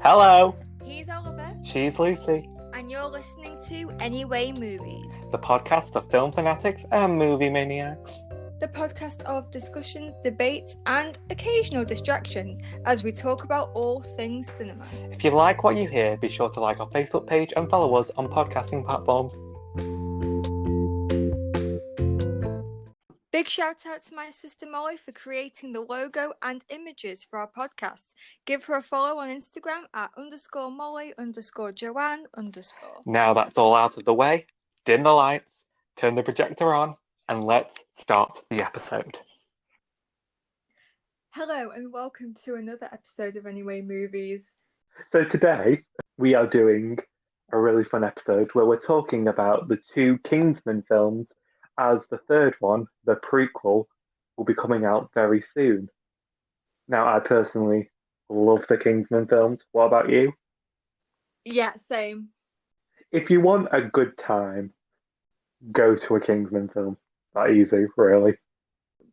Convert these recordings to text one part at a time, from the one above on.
Hello, He's Oliver, she's Lucy, and you're listening to Anyway Movies, the podcast of film fanatics and movie maniacs. the podcast of discussions, debates, and occasional distractions as we talk about all things cinema. If you like what you hear, be sure to like our Facebook page and follow us on podcasting platforms. Big shout out to my sister Molly for creating the logo and images for our podcast. Give her a follow on Instagram at _Molly_Joanne_. Now that's all out of the way, dim the lights, turn the projector on, and let's start the episode. Hello and welcome to another episode of Anyway Movies. So today we are doing a really fun episode where we're talking about the two Kingsman films, as the third one, the prequel, will be coming out very soon. Now, I personally love the Kingsman films. What about you? Yeah, same. If you want a good time, go to a Kingsman film. That easy, really.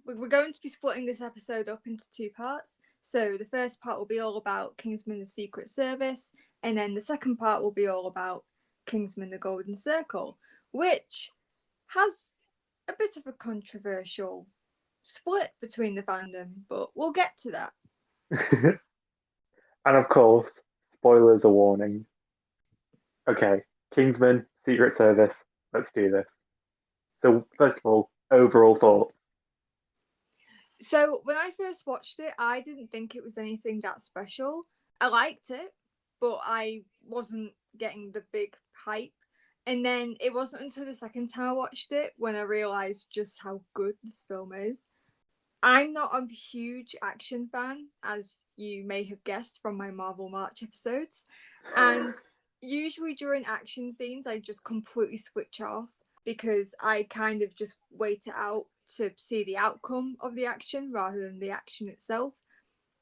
We're going to be splitting this episode up into two parts. So the first part will be all about Kingsman the Secret Service, and then the second part will be all about Kingsman the Golden Circle, which has a bit of a controversial split between the fandom, but we'll get to that. And of course, spoilers are warning. Okay, Kingsman, Secret Service, let's do this. So, first of all, overall thoughts. So when I first watched it, I didn't think it was anything that special. I liked it, but I wasn't getting the big hype. And then it wasn't until the second time I watched it when I realised just how good this film is. I'm not a huge action fan, as you may have guessed from my Marvel March episodes. And usually during action scenes, I just completely switch off because I kind of just wait it out to see the outcome of the action rather than the action itself.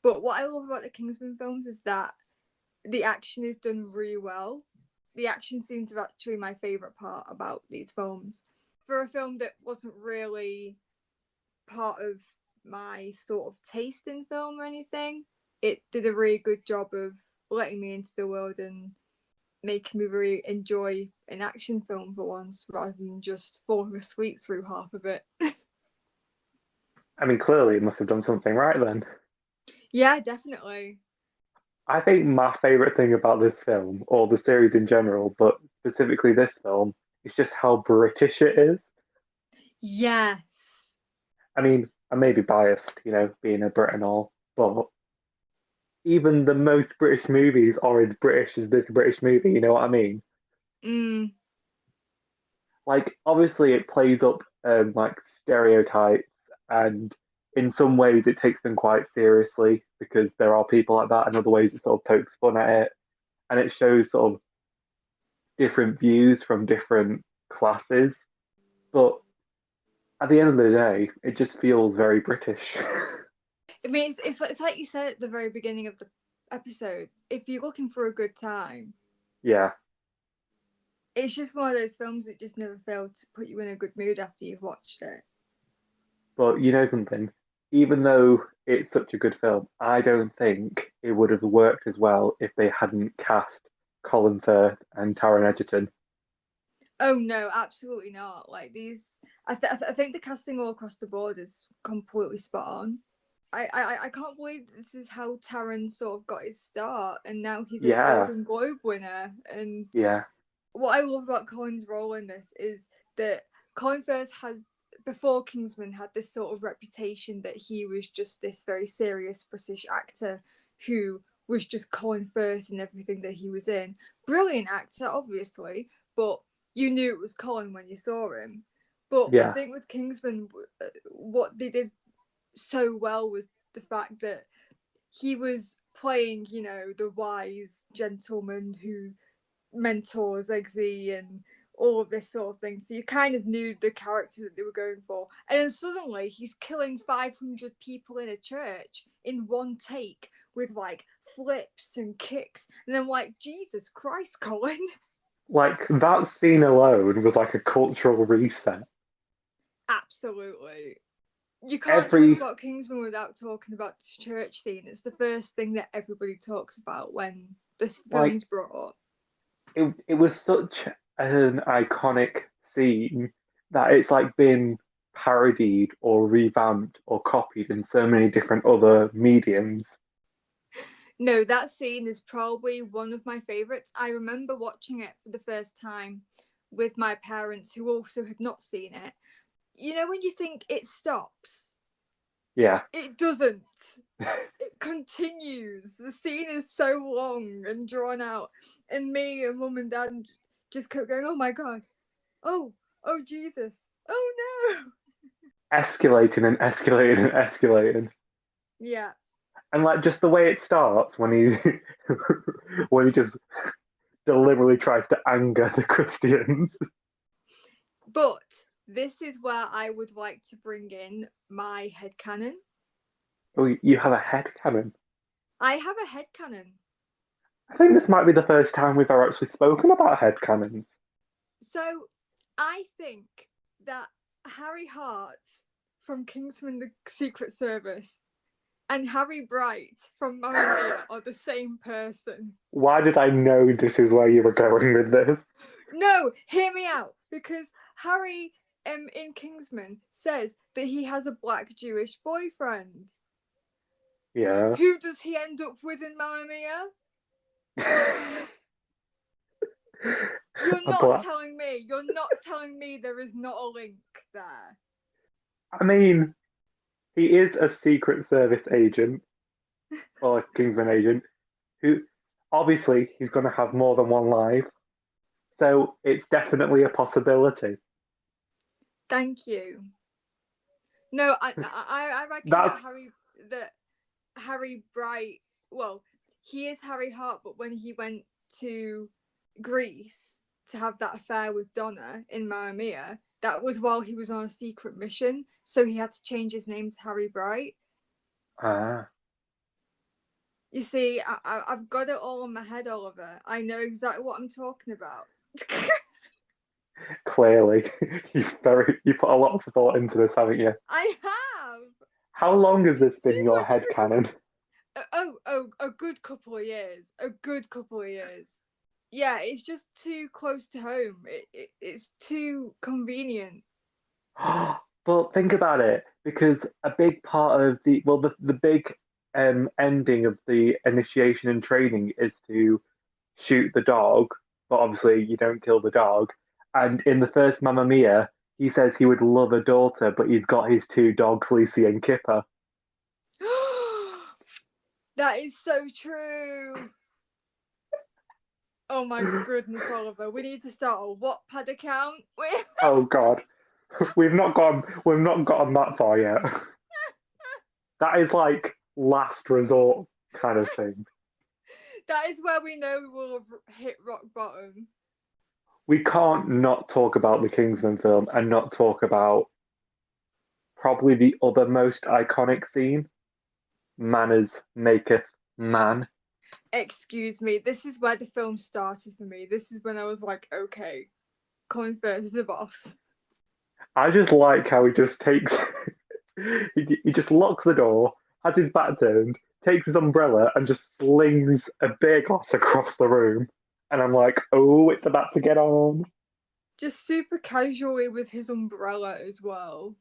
But what I love about the Kingsman films is that the action is done really well. The action scenes are actually my favourite part about these films. For a film that wasn't really part of my sort of taste in film or anything, it did a really good job of letting me into the world and making me really enjoy an action film for once rather than just falling asleep through half of it. I mean, clearly it must have done something right then. Yeah, definitely. I think my favourite thing about this film, or the series in general, but specifically this film, is just how British it is. Yes. I mean, I may be biased, being a Brit and all, but even the most British movies are as British as this British movie, you know what I mean? Mm. Like, obviously it plays up like stereotypes, and in some ways it takes them quite seriously because there are people like that, and other ways it sort of pokes fun at it, and it shows sort of different views from different classes. But at the end of the day, it just feels very British. I mean, it's like you said at the very beginning of the episode. If you're looking for a good time, Yeah. it's just one of those films that just never fail to put you in a good mood after you've watched it. But you know something? Even though it's such a good film, I don't think it would have worked as well if they hadn't cast Colin Firth and Taron Egerton. Oh no, absolutely not. Like these, I think the casting all across the board is completely spot on. I can't believe this is how Taron sort of got his start, and now he's a Yeah, Golden Globe winner. And yeah, what I love about Colin's role in this is that Colin Firth has, before Kingsman, had this sort of reputation that he was just this very serious British actor who was just Colin Firth in everything that he was in. Brilliant actor, obviously, but you knew it was Colin when you saw him. But I yeah. think with Kingsman, what they did so well was the fact that he was playing, the wise gentleman who mentors Eggsy and all of this sort of thing. So you kind of knew the character that they were going for. And then suddenly he's killing 500 people in a church in one take with like flips and kicks. And I'm like, Jesus Christ, Colin. Like that scene alone was like a cultural reset. Absolutely. You can't every talk about Kingsman without talking about the church scene. It's the first thing that everybody talks about when this like film's brought up. it was such an iconic scene that it's like been parodied or revamped or copied in so many different other mediums. No, that scene is probably one of my favorites. I remember watching it for the first time with my parents who also had not seen it. You know, when you think it stops, Yeah. it doesn't. It continues. The scene is so long and drawn out, and me and mum and dad just kept going, "Oh my god, oh Jesus, oh no!" Escalating and escalating and escalating. Yeah, And like just the way it starts when he when he just deliberately tries to anger the Christians. but this is where I would like to bring in my headcanon. Oh, you have a head cannon. I have a headcanon. I think this might be the first time we've ever actually spoken about head cannons. So I think that Harry Hart from Kingsman the Secret Service and Harry Bright from Mamma Mia are the same person. Why did I know this is where you were going with this? No, hear me out. Because Harry in Kingsman says that he has a black Jewish boyfriend. Yeah. Who does he end up with in Mamma Mia? You're A not black. telling me. You're not telling me there is not a link there. I mean, he is a Secret Service agent or a Kingsman agent who obviously he's going to have more than one life. So it's definitely a possibility. Thank you. No, I reckon That's that Harry Bright. Well, he is Harry Hart, but when he went to Greece to have that affair with Donna in Mamma Mia, that was while he was on a secret mission, so he had to change his name to Harry Bright. ah. You see, I've got it all in my head, Oliver. I know exactly what I'm talking about. Clearly, you put a lot of thought into this, haven't you? I have. How long has this It's too been your much head of a canon? a good couple of years. A good couple of years. Yeah, it's just too close to home. It's too convenient. But think about it, because a big part of the big ending of the initiation and training is to shoot the dog, but obviously you don't kill the dog. And in the first Mamma Mia, he says he would love a daughter, but he's got his two dogs, Lucy and Kipper. That is so true. Oh my goodness, Oliver. We need to start a Wattpad account. Oh God, we've not gotten that far yet. That is like last resort kind of thing. That is where we know we will have hit rock bottom. We can't not talk about the Kingsman film and not talk about probably the other most iconic scene, manners maketh man. Excuse me. This is where the film started for me. This is when I was like, okay, coming first as a boss. I just like how he just takes, he just locks the door, has his back turned, takes his umbrella, and just slings a big ass across the room. And I'm like, oh, it's about to get on. Just super casually with his umbrella as well.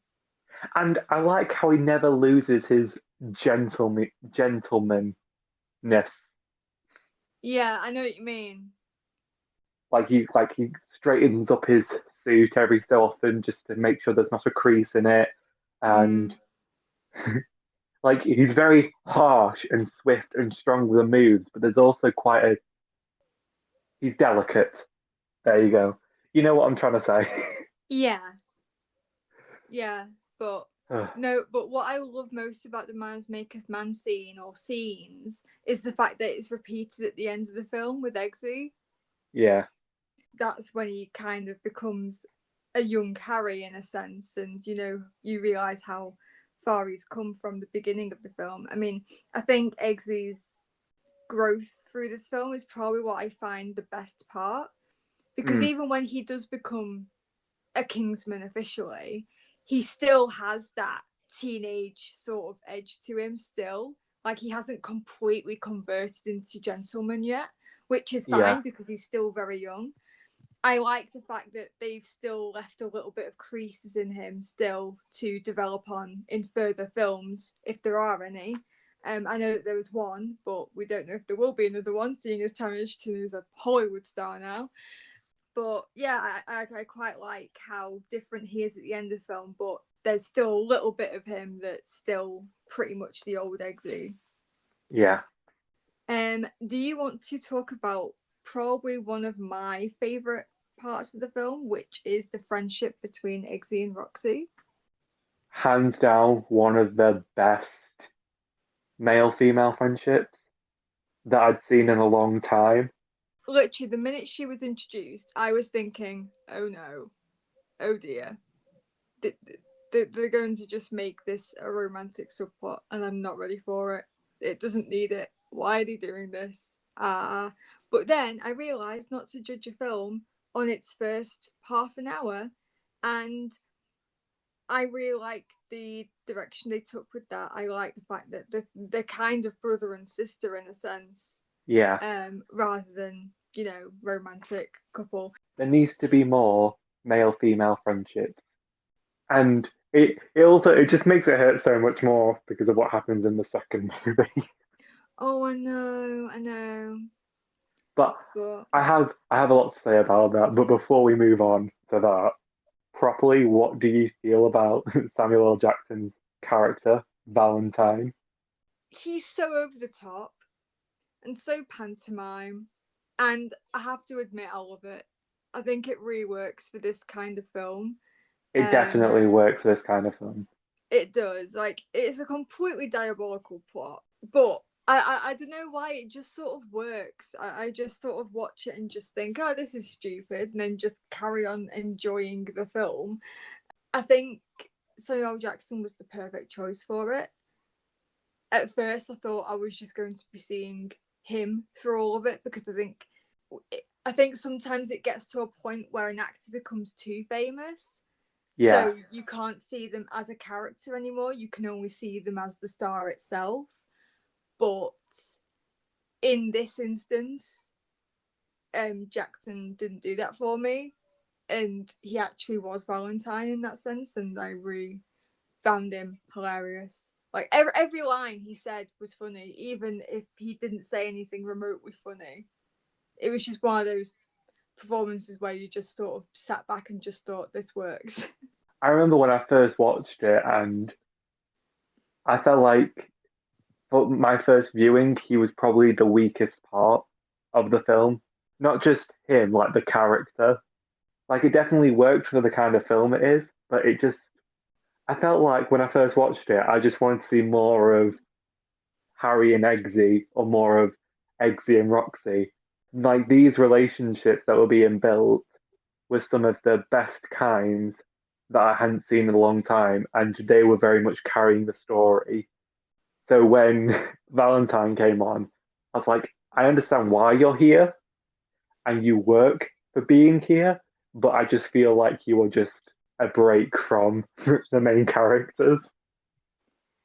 And I like how he never loses his gentlemanness. Yeah, I know what you mean. Like he straightens up his suit every so often just to make sure there's not a crease in it. And like he's very harsh and swift and strong with the moves, but there's also quite a he's delicate. There you go. You know what I'm trying to say. Yeah. Yeah, but no, but what I love most about the Man's Maketh Man scene or scenes is the fact that it's repeated at the end of the film with Eggsy. Yeah. That's when he kind of becomes a young Harry in a sense, and you realise how far he's come from the beginning of the film. I mean, I think Eggsy's growth through this film is probably what I find the best part, because even when he does become a Kingsman officially, he still has that teenage sort of edge to him still. Like, he hasn't completely converted into gentleman yet, which is Yeah. fine because he's still very young. I like the fact that they've still left a little bit of creases in him still to develop on in further films, if there are any. I know that there was one, but we don't know if there will be another one, seeing as Taron Egerton is a Hollywood star now. But yeah, I quite like how different he is at the end of the film, but there's still a little bit of him that's still pretty much the old Eggsy. Yeah. Do you want to talk about probably one of my favourite parts of the film, which is the friendship between Eggsy and Roxy? Hands down, one of the best male-female friendships that I'd seen in a long time. Literally, the minute she was introduced, I was thinking, oh no, oh dear. They're going to just make this a romantic subplot, and I'm not ready for it. It doesn't need it. Why are they doing this? But then I realised not to judge a film on its first half an hour, and I really like the direction they took with that. I like the fact that they're kind of brother and sister in a sense, Yeah. rather than, romantic couple. There needs to be more male-female friendships. And it just makes it hurt so much more because of what happens in the second movie. Oh, I know. But But I have a lot to say about that. But before we move on to that, properly, what do you feel about Samuel L. Jackson's character, Valentine? he's so over the top and so pantomime. And I have to admit, I love it. I think it really works for this kind of film. It Um, definitely works for this kind of film. it does. Like, it's a completely diabolical plot, but I don't know why it just sort of works. I just sort of watch it and just think, oh, this is stupid, and then just carry on enjoying the film. I think Samuel L. Jackson was the perfect choice for it. At first, I thought I was just going to be seeing him through all of it because I think sometimes it gets to a point where an actor becomes too famous. Yeah, So you can't see them as a character anymore. You can only see them as the star itself. But in this instance, Jackson didn't do that for me. And he actually was Valentine in that sense. And I really found him hilarious. Like, every line he said was funny, even if he didn't say anything remotely funny. It was just one of those performances where you just sort of sat back and just thought, this works. I remember when I first watched it, and I felt like for my first viewing, he was probably the weakest part of the film. Not just him, like the character. Like it definitely worked for the kind of film it is, but I felt like when I first watched it, I just wanted to see more of Harry and Eggsy or more of Eggsy and Roxy. Like these relationships that were being built were some of the best kinds that I hadn't seen in a long time, and they were very much carrying the story. So when Valentine came on, I was like, I understand why you're here and you work for being here, but I just feel like you are just a break from the main characters.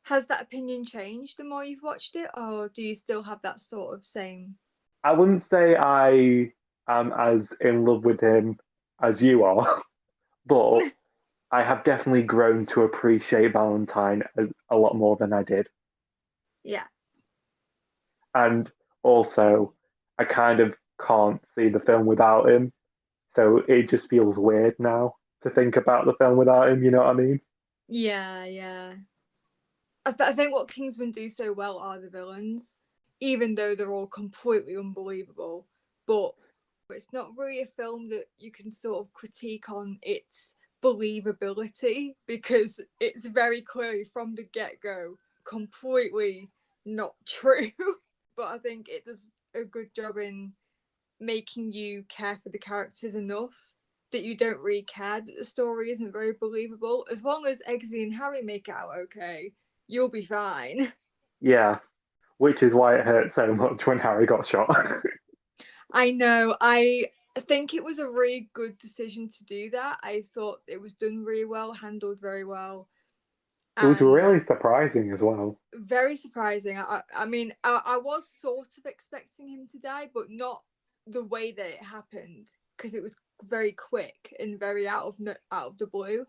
Has that opinion changed the more you've watched it, or do you still have that sort of same? I wouldn't say I am as in love with him as you are, but I have definitely grown to appreciate Valentine a lot more than I did. Yeah. And also, I kind of can't see the film without him. So it just feels weird now to think about the film without him, you know what I mean? Yeah. I think what Kingsman do so well are the villains, even though they're all completely unbelievable. But it's not really a film that you can sort of critique on its believability because it's very clearly from the get go completely not true. But I think it does a good job in making you care for the characters enough that you don't really care that the story isn't very believable. As long as Eggsy and Harry make it out okay, you'll be fine. Yeah, which is why it hurt so much when Harry got shot. I know. I think it was a really good decision to do that. I thought it was done really well, handled very well. It was And really surprising as well. very surprising. I mean, I was sort of expecting him to die, but not the way that it happened, because it was very quick and very out of the blue.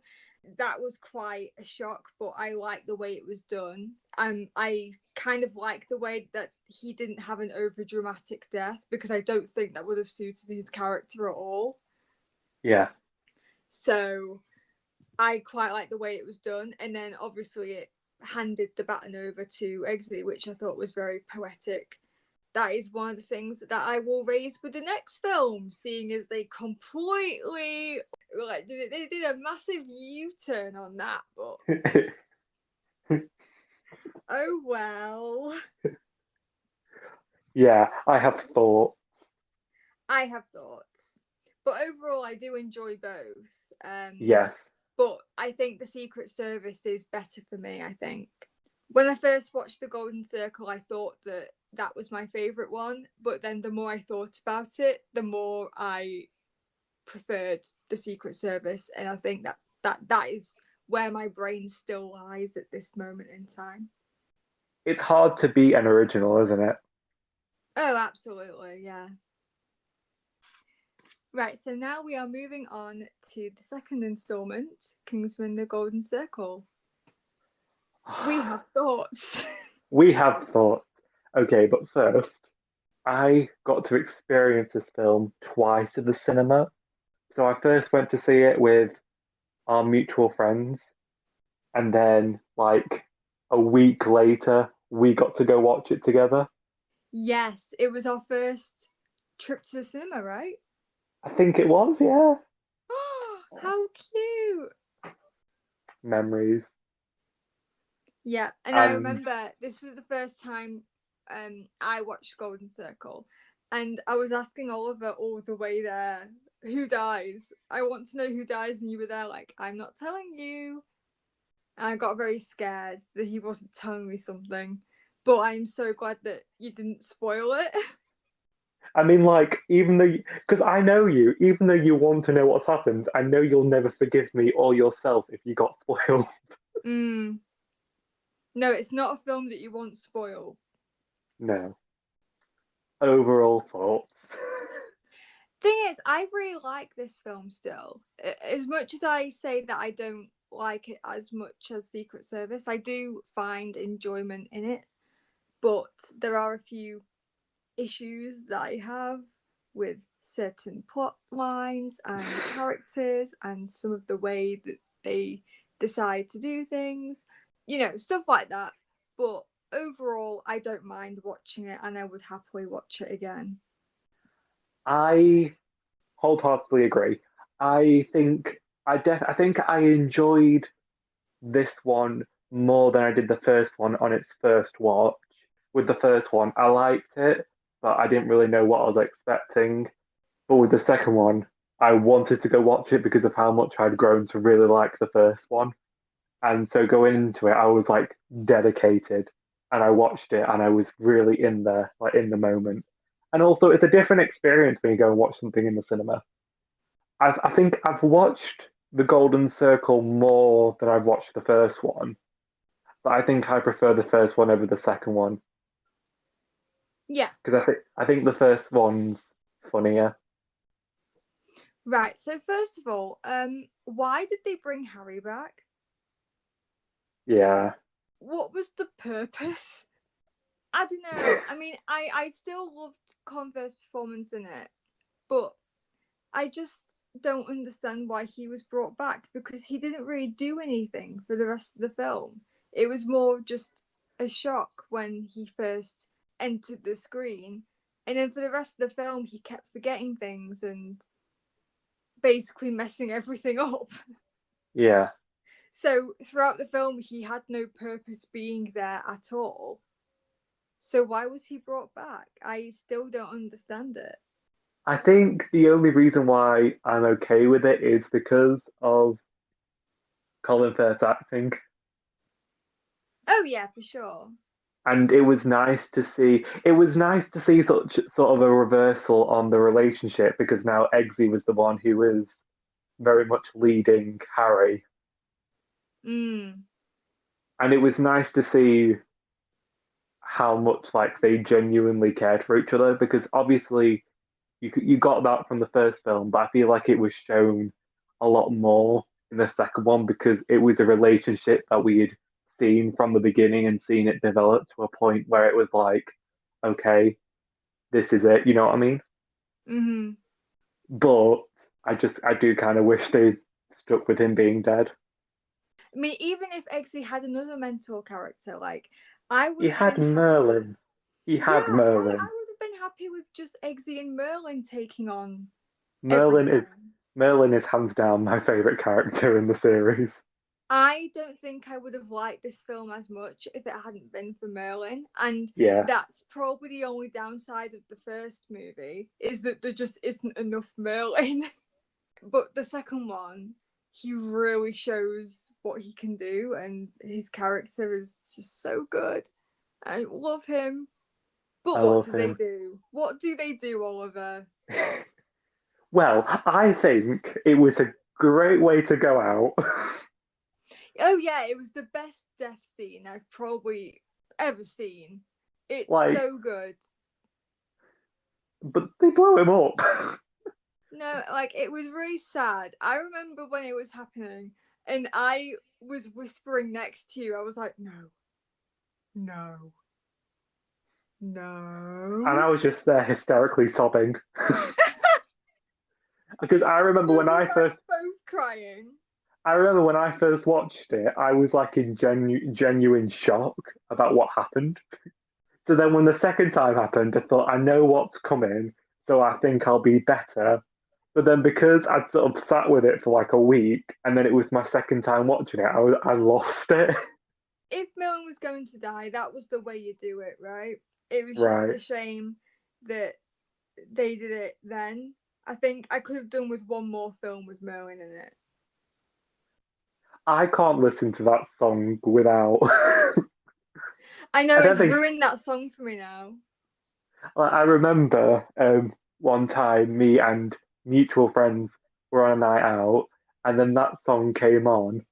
That was quite a shock, but I like the way it was done. I kind of like the way that he didn't have an over dramatic death, because I don't think that would have suited his character at all. Yeah. So I quite like the way it was done, and then obviously it handed the baton over to Eggsy, which I thought was very poetic. That is one of the things that I will raise with the next film, seeing as they completely like they did a massive U-turn on that, but oh well. Yeah, I have thought. I have thoughts, but overall I do enjoy both. Yes. But I think the Secret Service is better for me. I think when I first watched The Golden Circle, I thought that that was my favorite one, but then the more I thought about it, the more I preferred the Secret Service, and I think that is where my brain still lies at this moment in time. It's hard to beat an original, isn't it? Oh, absolutely, yeah. Right, so now we are moving on to the second installment, Kingsman: The Golden Circle. We have thoughts. We have thought. Okay, but first, I got to experience this film twice at the cinema. So I first went to see it with our mutual friends, and then like a week later, we got to go watch it together. Yes, it was our first trip to the cinema, right? I think it was, yeah. Oh, how cute! Memories. Yeah, and I And remember this was the first time I watched Golden Circle, and I was asking Oliver all the way there, who dies? I want to know who dies, and you were there like, I'm not telling you. And I got very scared that he wasn't telling me something, but I'm so glad that you didn't spoil it. I mean, like, even though, because I know you, even though you want to know what's happened, I know you'll never forgive me or yourself if you got spoiled. Mm. No, it's not a film that you want spoiled. No. Overall thoughts. Thing is, I really like this film still. As much as I say that I don't like it as much as Secret Service, I do find enjoyment in it. But there are a few issues that I have with certain plot lines and characters and some of the way that they decide to do things, stuff like that. But overall, I don't mind watching it, and I would happily watch it again. I wholeheartedly agree. I think I enjoyed this one more than I did the first one on its first watch. With the first one, I liked it, but I didn't really know what I was expecting. But with the second one, I wanted to go watch it because of how much I'd grown to really like the first one. And so going into it, I was like dedicated and I watched it and I was really in there, like in the moment. And also, it's a different experience when you go and watch something in the cinema. I think I've watched The Golden Circle more than I've watched the first one, but I think I prefer the first one over the second one Yeah. because I think the first one's funnier. Right. So first of all, why did they bring Harry back? Yeah. What was the purpose? I don't know. I mean, I still loved Converse's performance in it, but I just don't understand why he was brought back, because he didn't really do anything for the rest of the film. It was more just a shock when he first entered the screen, and then for the rest of the film, he kept forgetting things and basically messing everything up. Yeah. So throughout the film, he had no purpose being there at all. So why was he brought back? I still don't understand it. I think the only reason why I'm okay with it is because of Colin Firth's acting. Oh yeah, for sure. And it was nice to see such sort of a reversal on the relationship because now Eggsy was the one who was very much leading Harry. Mm. And it was nice to see how much like they genuinely cared for each other because obviously you got that from the first film, but I feel like it was shown a lot more in the second one because it was a relationship that we had seen from the beginning and seen it develop to a point where it was like, okay, this is it, you know what I mean? Hmm. But I do kind of wish they stuck with him being dead. I mean, even if Eggsy had another mentor character, like I would He have had been happy. Merlin. He Yeah, had I Merlin. would have been happy with just Eggsy and Merlin taking on Merlin is everything. Merlin is hands down my favorite character in the series. I don't think I would have liked this film as much if it hadn't been for Merlin. And Yeah, that's probably the only downside of the first movie is that there just isn't enough Merlin. But the second one, he really shows what he can do, and his character is just so good. I love him. I But what love do they him. do? What do they do, Oliver? Well, I think it was a great way to go out. Oh yeah, it was the best death scene I've probably ever seen. It's Like, so good. but they blow him up. No, like it was really sad. I remember when it was happening and I was whispering next to you. I was like, no, no, And no. I was just there hysterically sobbing. Because We were like both crying. I remember when I first watched it, I was like in genuine shock about what happened. So then when the second time happened, I thought, I know what's coming, so I think I'll be better. But then because I'd sort of sat with it for like a week, and then it was my second time watching it, I lost it. If Merlin was going to die, that was the way you do it, right? It was just Right. a shame that they did it then. I think I could have done with one more film with Merlin in it. I can't listen to that song without. I know I don't it's think. ruined that song for me now. Like, I remember one time me and mutual friends were on a night out, and then that song came on,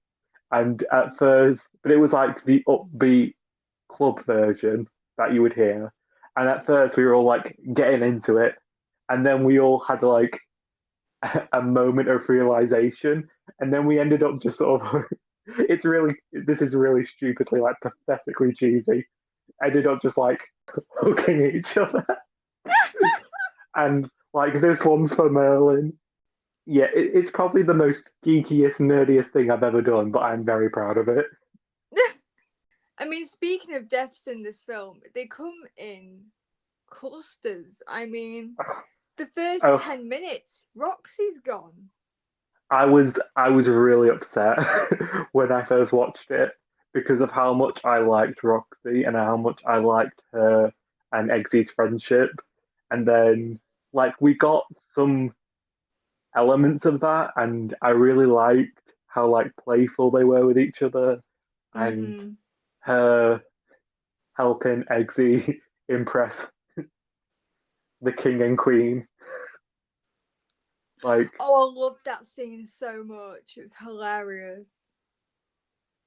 and at first, but it was like the upbeat club version that you would hear, and at first we were all like getting into it, and then we all had like a moment of realization, and then we ended up just sort of. This is really stupidly like pathetically cheesy. Ended up just like hugging each other. And like this one's for Merlin. Yeah, it's probably the most geekiest, nerdiest thing I've ever done, but I'm very proud of it. I mean, speaking of deaths in this film, they come in clusters. I mean, the first Oh, 10 minutes, Roxy's gone. I was really upset when I first watched it because of how much I liked Roxy and how much I liked her and Eggsy's friendship. And then like we got some elements of that, and I really liked how like playful they were with each other and Mm-hmm. her helping Eggsy impress the king and queen. Like, Oh, I loved that scene so much. It was hilarious.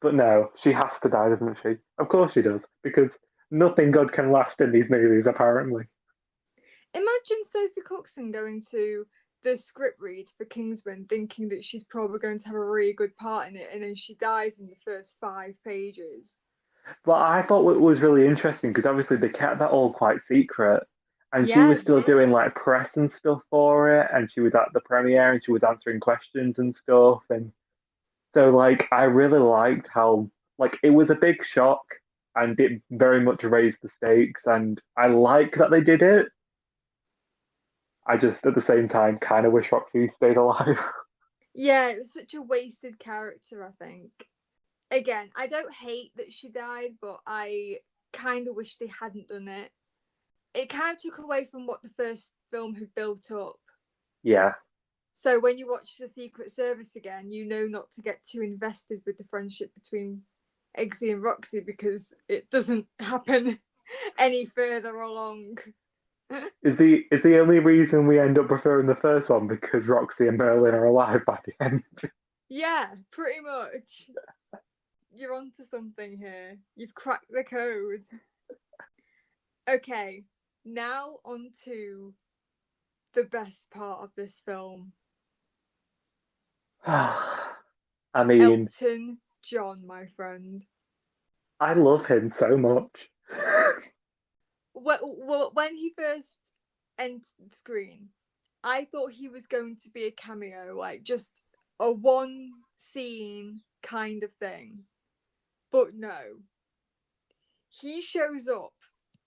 but no, she has to die, doesn't she? Of course she does, because nothing good can last in these movies, apparently. Imagine Sophie Coxon going to the script read for Kingsman thinking that she's probably going to have a really good part in it, and then she dies in the first 5 pages. But I thought what was really interesting because obviously they kept that all quite secret, and she Yeah, was they still did. doing like press and stuff for it, and she was at the premiere and she was answering questions and stuff, and so like I really liked how like it was a big shock and it very much raised the stakes, and I like that they did it. I just at the same time kind of wish Roxy stayed alive. Yeah, it was such a wasted character, I think. Again, I don't hate that she died, but I kind of wish they hadn't done it. It kind of took away from what the first film had built up. Yeah, So when you watch the Secret Service again, you know not to get too invested with the friendship between Eggsy and Roxy because it doesn't happen any further along. is the only reason we end up preferring the first one because Roxy and Merlin are alive by the end. Yeah, pretty much. you're onto something here. You've cracked the code. Okay, now on to the best part of this film. I mean, Elton John, my friend. I love him so much. When he first entered the screen, I thought he was going to be a cameo, like just a one scene kind of thing. But no, he shows up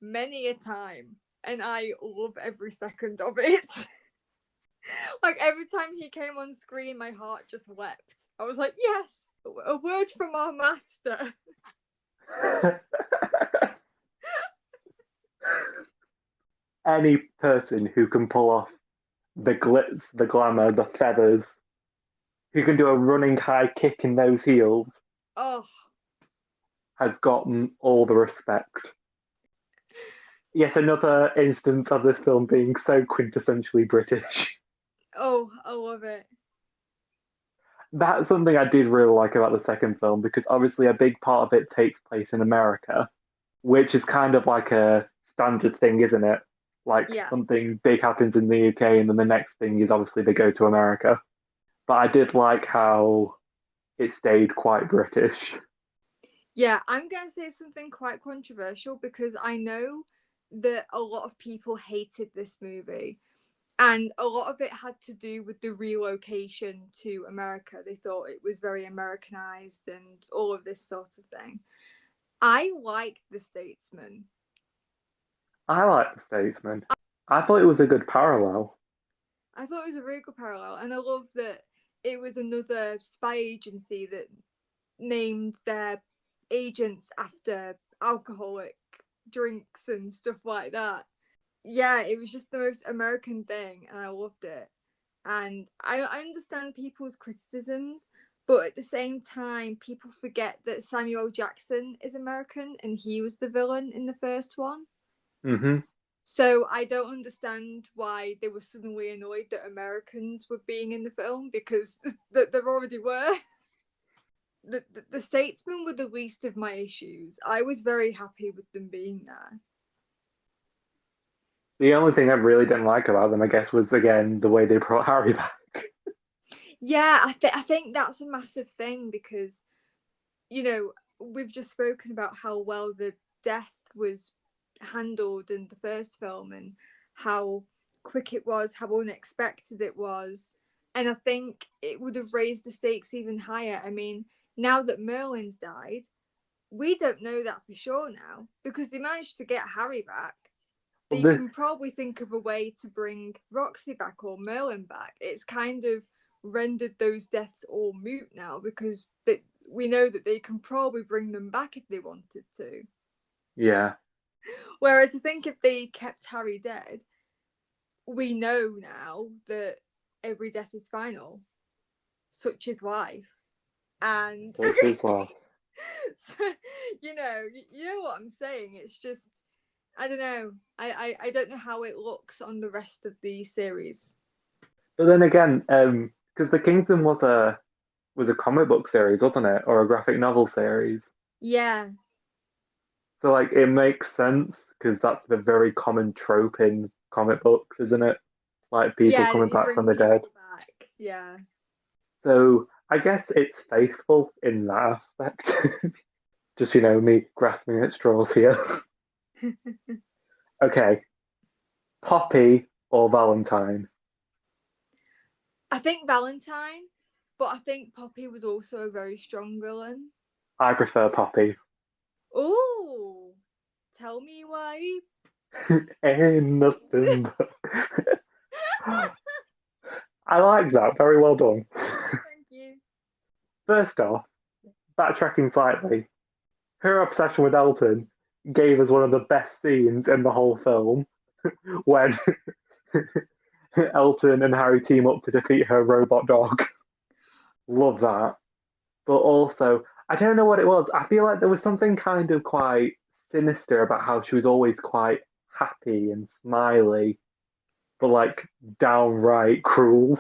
many a time, and I love every second of it. Like every time he came on screen, my heart just leapt. I was like, yes, a word from our master. Any person who can pull off the glitz, the glamour, the feathers, who can do a running high kick in those heels, Oh, has gotten all the respect. Yet another instance of this film being so quintessentially British. oh, I love it. That's something I did really like about the second film because obviously a big part of it takes place in America, which is kind of like a standard thing, isn't it? Like Yeah. something big happens in the UK and then the next thing is obviously they go to America. But I did like how it stayed quite British. Yeah, I'm going to say something quite controversial because I know that a lot of people hated this movie. And a lot of it had to do with the relocation to America. They thought it was very Americanized and all of this sort of thing. I liked The Statesman. I like The Statesman. I thought it was a good parallel. I thought it was a really good parallel, and I love that it was another spy agency that named their agents after alcoholic drinks and stuff like that. Yeah, it was just the most American thing, and I loved it. And I understand people's criticisms, but at the same time, people forget that Samuel Jackson is American and he was the villain in the first one. Hmm. So I don't understand why they were suddenly annoyed that Americans were being in the film because there already were. The Statesmen were the least of my issues. I was very happy with them being there. The only thing I really didn't like about them, I guess, was again the way they brought Harry back. Yeah, I think that's a massive thing because, you know, we've just spoken about how well the death was handled in the first film and how quick it was, how unexpected it was. And I think it would have raised the stakes even higher. I mean, now that Merlin's died, we don't know that for sure now because they managed to get Harry back. Well, They can probably think of a way to bring Roxy back or Merlin back. It's kind of rendered those deaths all moot now because we know that they can probably bring them back if they wanted to. yeah. Whereas I think if they kept Harry dead, we know now that every death is final. Such is life. And Such as well. so, you know what I'm saying. It's just I don't know. I don't know how it looks on the rest of the series. But then again, because the Kingsman was a comic book series, wasn't it, or a graphic novel series? Yeah. So like it makes sense because that's the very common trope in comic books, isn't it? Like people Yeah, coming you back bring from the dead. people back. Yeah. So I guess it's faithful in that aspect. Just me grasping at straws here. Okay, Poppy or Valentine? I think Valentine, but I think Poppy was also a very strong villain. I prefer Poppy. Oh, tell me why. Ain't nothing but. I like that. Very well done. Thank you. First off, backtracking slightly, her obsession with Elton gave us one of the best scenes in the whole film when Elton and Harry team up to defeat her robot dog. Love that. But also, I don't know what it was. I feel like there was something kind of quite sinister about how she was always quite happy and smiley, but like downright cruel.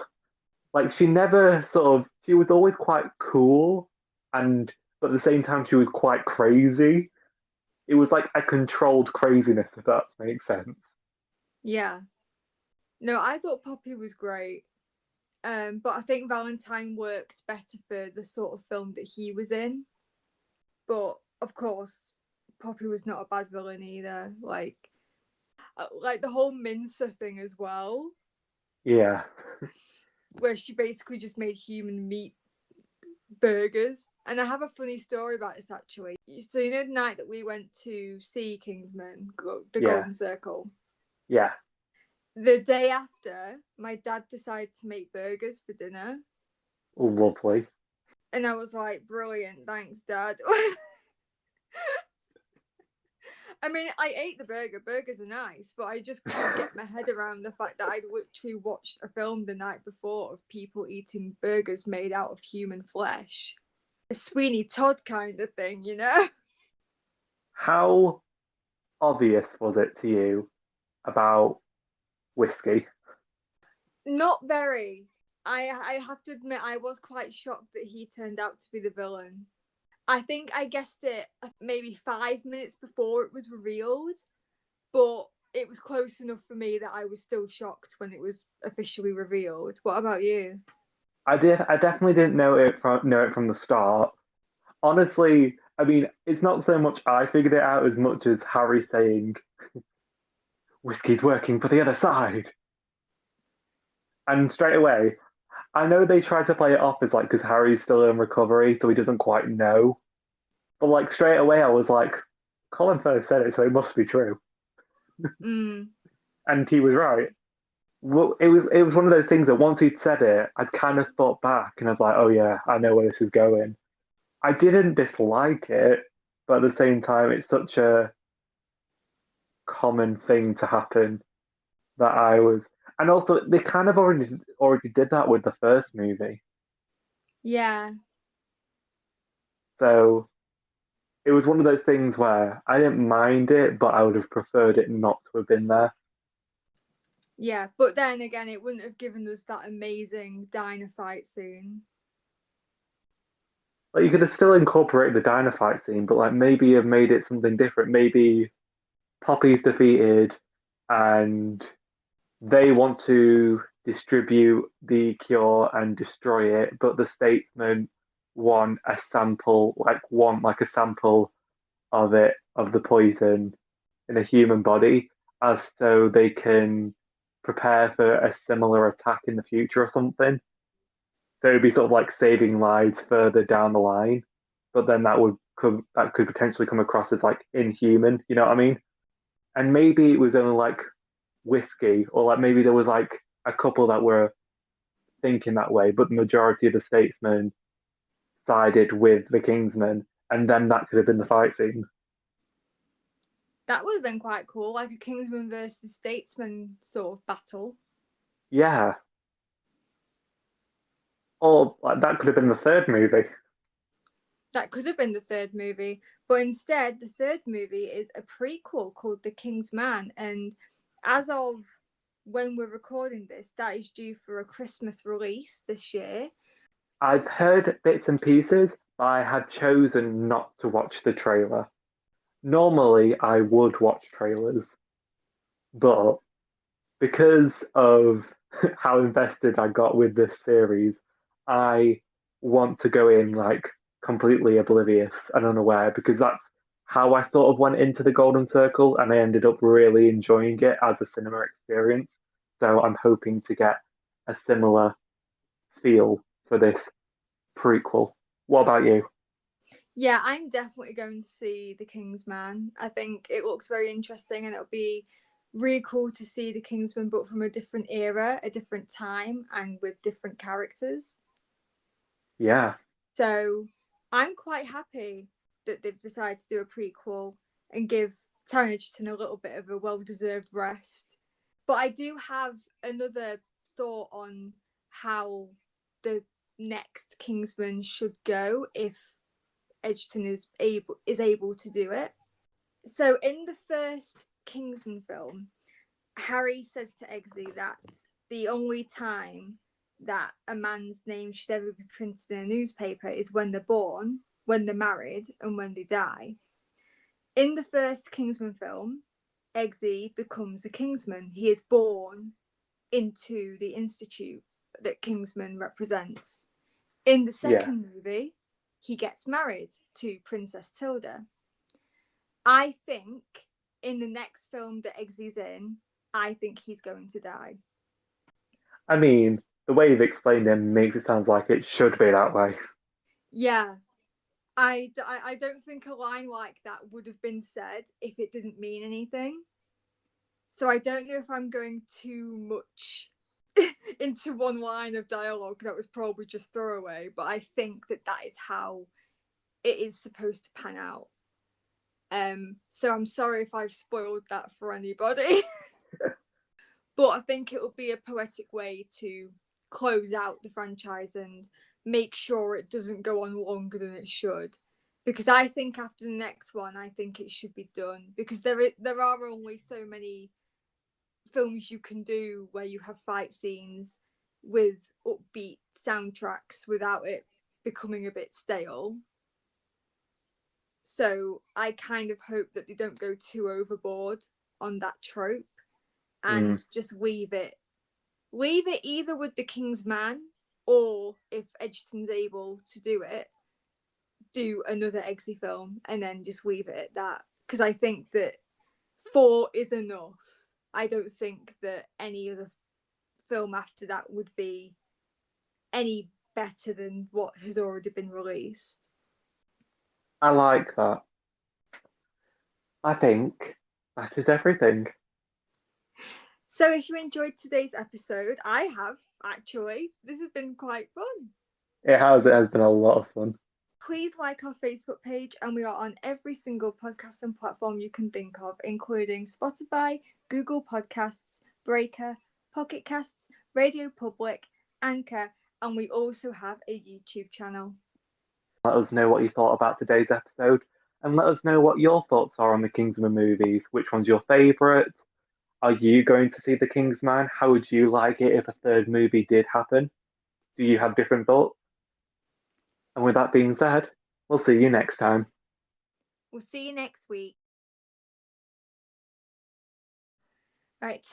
Like she never she was always quite cool and but at the same time she was quite crazy. It was like a controlled craziness, if that makes sense. Yeah. No, I thought Poppy was great. But I think Valentine worked better for the sort of film that he was in. But of course, Poppy was not a bad villain either. Like the whole Mincer thing as well, Yeah, where she basically just made human meat burgers. And I have a funny story about this actually. So you know the night that we went to see Kingsman, the yeah, Golden Circle. yeah. The day after, my dad decided to make burgers for dinner, Lovely. and I was like, "Brilliant, thanks, Dad." I mean, I ate the burger. Burgers are nice, but I just couldn't get my head around the fact that I'd literally watched a film the night before of people eating burgers made out of human flesh. A Sweeney Todd kind of thing, you know? How obvious was it to you about whiskey? Not very. I have to admit, I was quite shocked that he turned out to be the villain. I think I guessed it maybe 5 minutes before it was revealed, but it was close enough for me that I was still shocked when it was officially revealed. What about you? I did. I definitely didn't know it from the start. Honestly, I mean, it's not so much I figured it out as much as Harry saying whiskey's working for the other side, and straight away, I know they try to play it off as like because Harry's still in recovery, so he doesn't quite know. But like straight away, I was like, Colin first said it, so it must be true, Mm, and he was right. Well, it was one of those things that once he'd said it, I'd kind of thought back and I was like, oh yeah, I know where this is going. I didn't dislike it, but at the same time, it's such a common thing to happen that I was, and also they kind of already did that with the first movie, yeah, so it was one of those things where I didn't mind it, but I would have preferred it not to have been there. yeah. But then again, it wouldn't have given us that amazing diner fight scene. Like you could have still incorporated the dynamite scene, but like maybe have made it something different. Maybe Poppy's defeated, and they want to distribute the cure and destroy it, but the statesmen want like a sample of it, of the poison in a human body, as so they can prepare for a similar attack in the future or something. So it'd be sort of like saving lives further down the line, but then that could potentially come across as like inhuman, you know what I mean? And maybe it was only like whiskey, or like maybe there was like a couple that were thinking that way, but the majority of the statesmen sided with the Kingsmen, and then that could have been the fight scene. That would have been quite cool, like a Kingsman versus Statesman sort of battle. Yeah, or like that could have been the third movie. That could have been the third movie, but instead, the third movie is a prequel called The King's Man. And as of when we're recording this, that is due for a Christmas release this year. I've heard bits and pieces, but I had chosen not to watch the trailer. Normally, I would watch trailers, but because of how invested I got with this series, I want to go in like completely oblivious and unaware because that's how I sort of went into the Golden Circle and I ended up really enjoying it as a cinema experience. So I'm hoping to get a similar feel for this prequel. What about you? Yeah, I'm definitely going to see The King's Man. I think it looks very interesting and it'll be really cool to see The Kingsman, but from a different era, a different time, and with different characters. Yeah, So I'm quite happy that they've decided to do a prequel and give Taron Egerton a little bit of a well-deserved rest. But I do have another thought on how the next Kingsman should go if Egerton is able to do it. So in the first Kingsman film, Harry says to Eggsy that the only time that a man's name should ever be printed in a newspaper is when they're born, when they're married and when they die. In the first Kingsman film, Eggsy becomes a Kingsman. He is born into the institute that Kingsman represents. In the second movie, he gets married to Princess Tilda. I think in the next film that Eggsy's in, I think he's going to die. I mean, the way you've explained him makes it sound like it should be that way. Yeah. I don't think a line like that would have been said if it didn't mean anything. So I don't know if I'm going too much into one line of dialogue that was probably just throwaway, but I think that is how it is supposed to pan out. So I'm sorry if I've spoiled that for anybody. But I think it would be a poetic way to close out the franchise and make sure it doesn't go on longer than it should. Because I think after the next one, I think it should be done. Because there are only so many films you can do where you have fight scenes with upbeat soundtracks without it becoming a bit stale. So I kind of hope that they don't go too overboard on that trope and just leave it either with the King's Man, or if Edgerton's able to do it, do another Eggsy film and then just leave it at that. Because I think that 4 is enough. I don't think that any other film after that would be any better than what has already been released. I like that. I think that is everything. So if you enjoyed today's episode, I have actually. This has been quite fun. It has been a lot of fun. Please like our Facebook page, and we are on every single podcasting platform you can think of, including Spotify, Google Podcasts, Breaker, Pocket Casts, Radio Public, Anchor, and we also have a YouTube channel. Let us know what you thought about today's episode, and let us know what your thoughts are on the Kingsman movies. Which one's your favourite? Are you going to see The Kingsman? How would you like it if a third movie did happen? Do you have different thoughts? And with that being said, we'll see you next time. We'll see you next week. Right.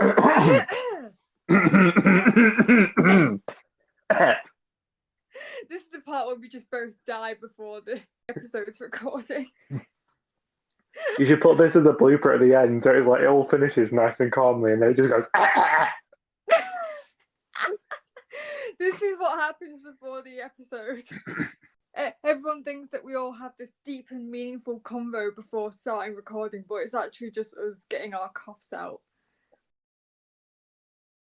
This is the part where we just both die before the episode's recording. You should put this as a blooper at the end, so it's like it all finishes nice and calmly, and then it just goes. This is what happens before the episode. Everyone thinks that we all have this deep and meaningful convo before starting recording, but it's actually just us getting our coughs out.